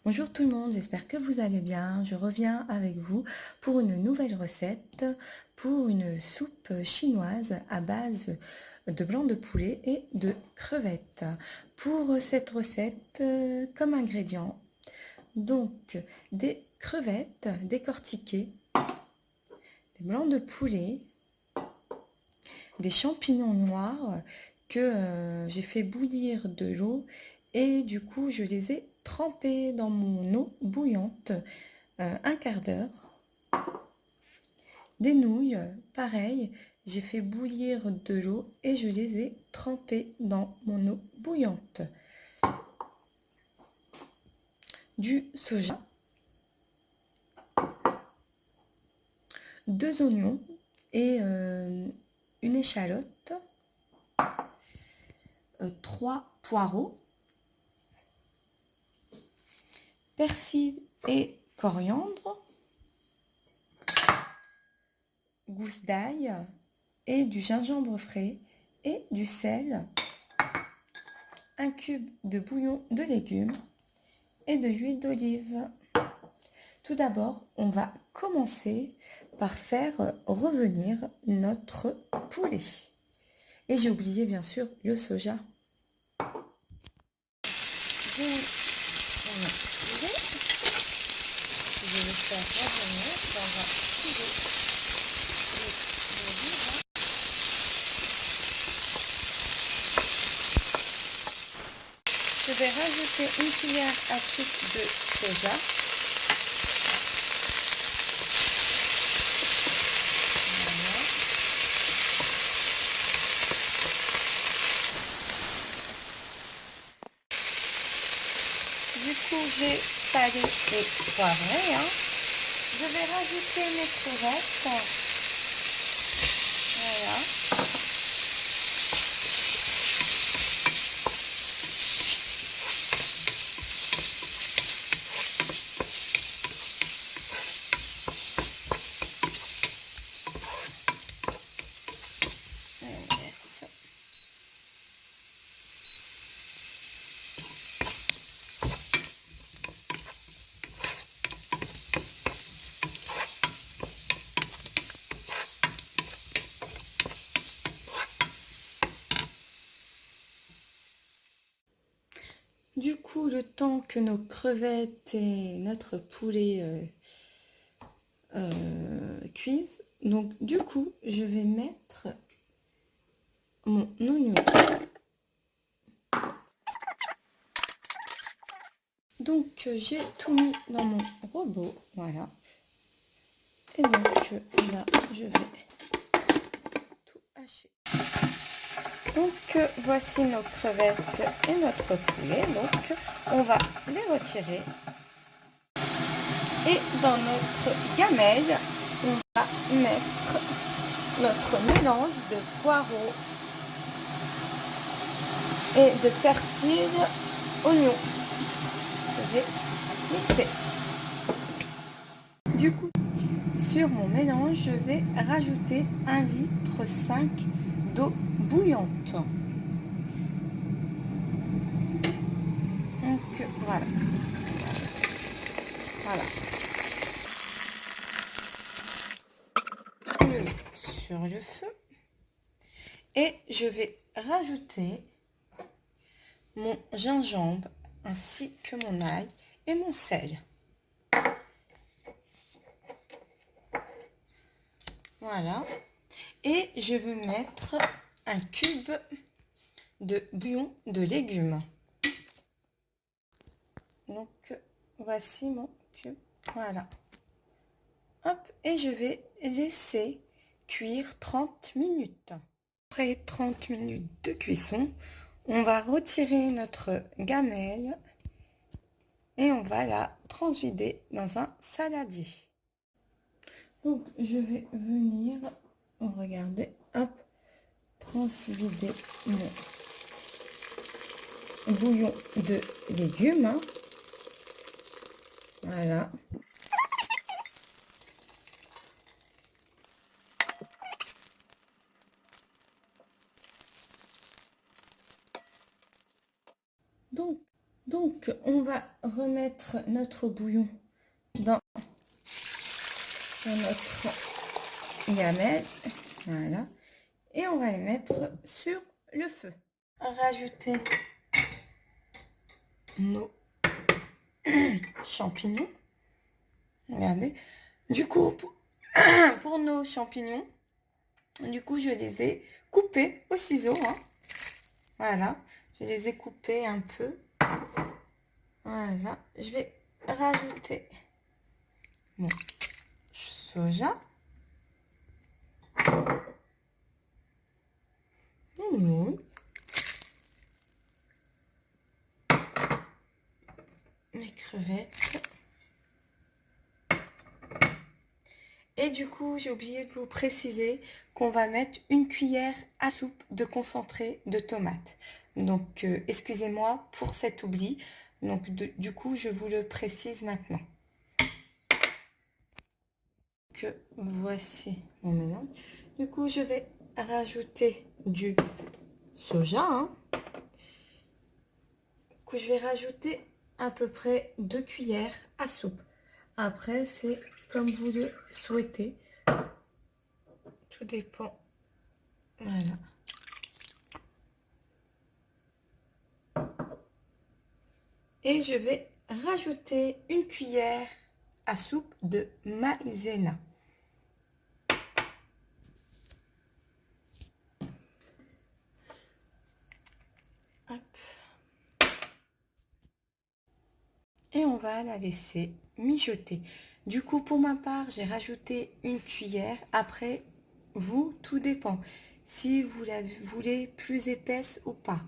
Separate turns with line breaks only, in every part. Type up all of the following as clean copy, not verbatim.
Bonjour tout le monde, j'espère que vous allez bien. Je reviens avec vous pour une nouvelle recette, pour une soupe chinoise à base de blanc de poulet et de crevettes. Pour cette recette, comme ingrédients, donc des crevettes décortiquées, des blancs de poulet, des champignons noirs que j'ai fait bouillir de l'eau et du coup je les ai trempés dans mon eau bouillante un quart d'heure. Des nouilles, pareil, j'ai fait bouillir de l'eau et je les ai trempées dans mon eau bouillante. Du soja, 2 oignons et une échalote, 3 poireaux, persil et coriandre, gousse d'ail et du gingembre frais et du sel, un cube de bouillon de légumes et de l'huile d'olive. Tout d'abord, on va commencer par faire revenir notre poulet. Et j'ai oublié bien sûr le soja. Je vais faire revenir dans un filet d'olive. Je vais rajouter une cuillère à soupe de soja. Voilà. Du coup, j'ai salé et poivré. Je vais rajouter mes crevettes. Voilà. Yes. Du coup, le temps que nos crevettes et notre poulet cuisent, donc du coup, je vais mettre mon oignon. Donc, j'ai tout mis dans mon robot, voilà. Et donc, là, je vais tout hacher. Donc, voici nos crevettes et notre poulet. Donc, on va les retirer. Et dans notre gamelle, on va mettre notre mélange de poireaux et de persil, oignon. Je vais mixer. Du coup, sur mon mélange, je vais rajouter 1,5 litre d'eau bouillante. Donc voilà. Voilà. Je le mets sur le feu et je vais rajouter mon gingembre ainsi que mon ail et mon sel. Voilà. Et je vais mettre un cube de bouillon de légumes. Donc voici mon cube. Voilà. Hop, et je vais laisser cuire 30 minutes. Après 30 minutes de cuisson, on va retirer notre gamelle et on va la transvider dans un saladier. Donc je vais venir, regardez, hop, transvider mon bouillon de légumes. Voilà. Donc Donc, on va remettre notre bouillon dans notre gamelle. Voilà. Et on va les mettre sur le feu. Rajouter nos champignons. Regardez. Du coup, pour nos champignons, du coup, je les ai coupés au ciseau. Hein. Voilà. Je les ai coupés un peu. Voilà. Je vais rajouter mon soja. Les nouilles. Mes crevettes. Et du coup, j'ai oublié de vous préciser qu'on va mettre une cuillère à soupe de concentré de tomate. Donc, excusez-moi pour cet oubli. Donc, du coup, je vous le précise maintenant. Que voici mon mélange. Du coup, je vais rajouter du soja. Hein. Du coup, je vais rajouter à peu près 2 cuillères à soupe. Après, c'est comme vous le souhaitez. Tout dépend. Voilà. Et je vais rajouter une cuillère à soupe de maïzena. Hop. Et on va la laisser mijoter. Du coup, pour ma part, j'ai rajouté une cuillère. Après, vous, tout dépend. Si vous la voulez plus épaisse ou pas.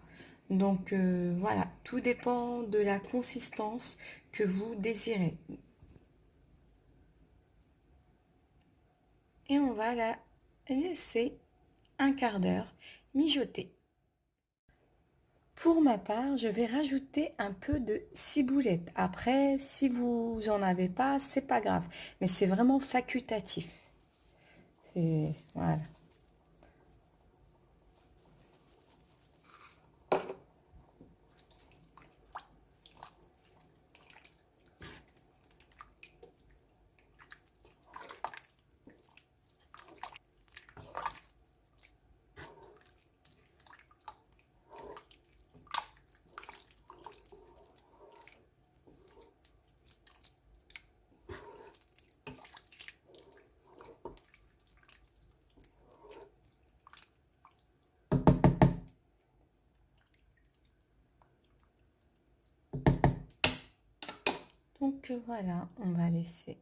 Donc, voilà, tout dépend de la consistance que vous désirez. Et on va la laisser un quart d'heure mijoter. Pour ma part, je vais rajouter un peu de ciboulette. Après, si vous en avez pas, c'est pas grave. Mais c'est vraiment facultatif. C'est voilà. Donc voilà, on va laisser.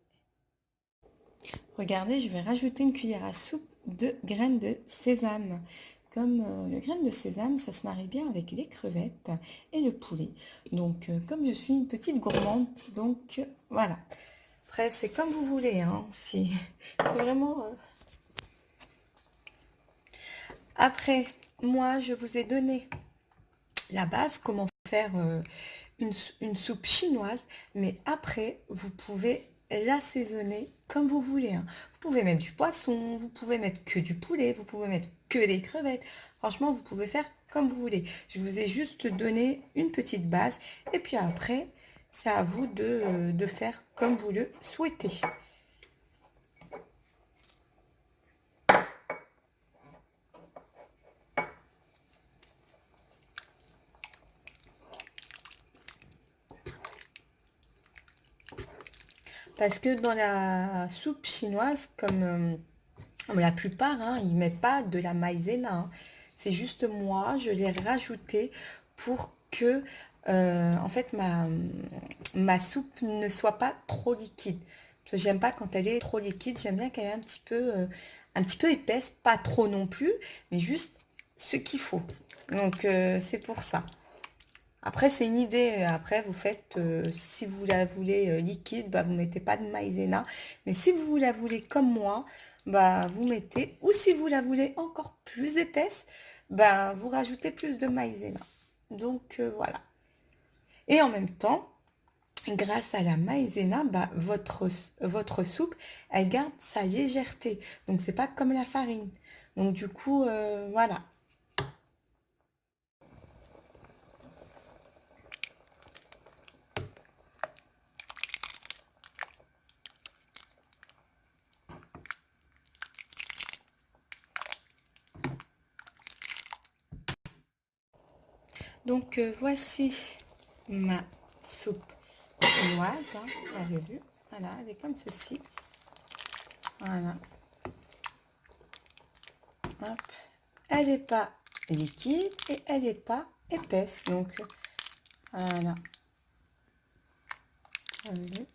Regardez, je vais rajouter une cuillère à soupe de graines de sésame. Comme le graine de sésame, ça se marie bien avec les crevettes et le poulet. Donc, comme je suis une petite gourmande, donc voilà. Après, c'est comme vous voulez. Hein, si c'est vraiment. Après, moi, je vous ai donné la base, comment faire une soupe chinoise, mais après, vous pouvez l'assaisonner comme vous voulez. Hein. Vous pouvez mettre du poisson, vous pouvez mettre que du poulet, vous pouvez mettre que des crevettes. Franchement, vous pouvez faire comme vous voulez. Je vous ai juste donné une petite base, et puis après, c'est à vous de faire comme vous le souhaitez. Parce que dans la soupe chinoise, comme la plupart, hein, ils mettent pas de la maïzena. Hein. C'est juste moi, je l'ai rajouté pour que, en fait, ma soupe ne soit pas trop liquide. Parce que j'aime pas quand elle est trop liquide, j'aime bien qu'elle est un petit peu épaisse, pas trop non plus, mais juste ce qu'il faut. Donc, c'est pour ça. Après, c'est une idée. Après, vous faites, si vous la voulez liquide, bah, vous mettez pas de maïzena. Mais si vous la voulez comme moi, bah, vous mettez. Ou si vous la voulez encore plus épaisse, bah, vous rajoutez plus de maïzena. Donc, voilà. Et en même temps, grâce à la maïzena, bah, votre soupe, elle garde sa légèreté. Donc, c'est pas comme la farine. Donc, du coup, voilà. Donc voici ma soupe chinoise, hein, vous l'avez vu, voilà, elle est comme ceci, voilà, hop. Elle n'est pas liquide et elle n'est pas épaisse, donc voilà, vous avez vu,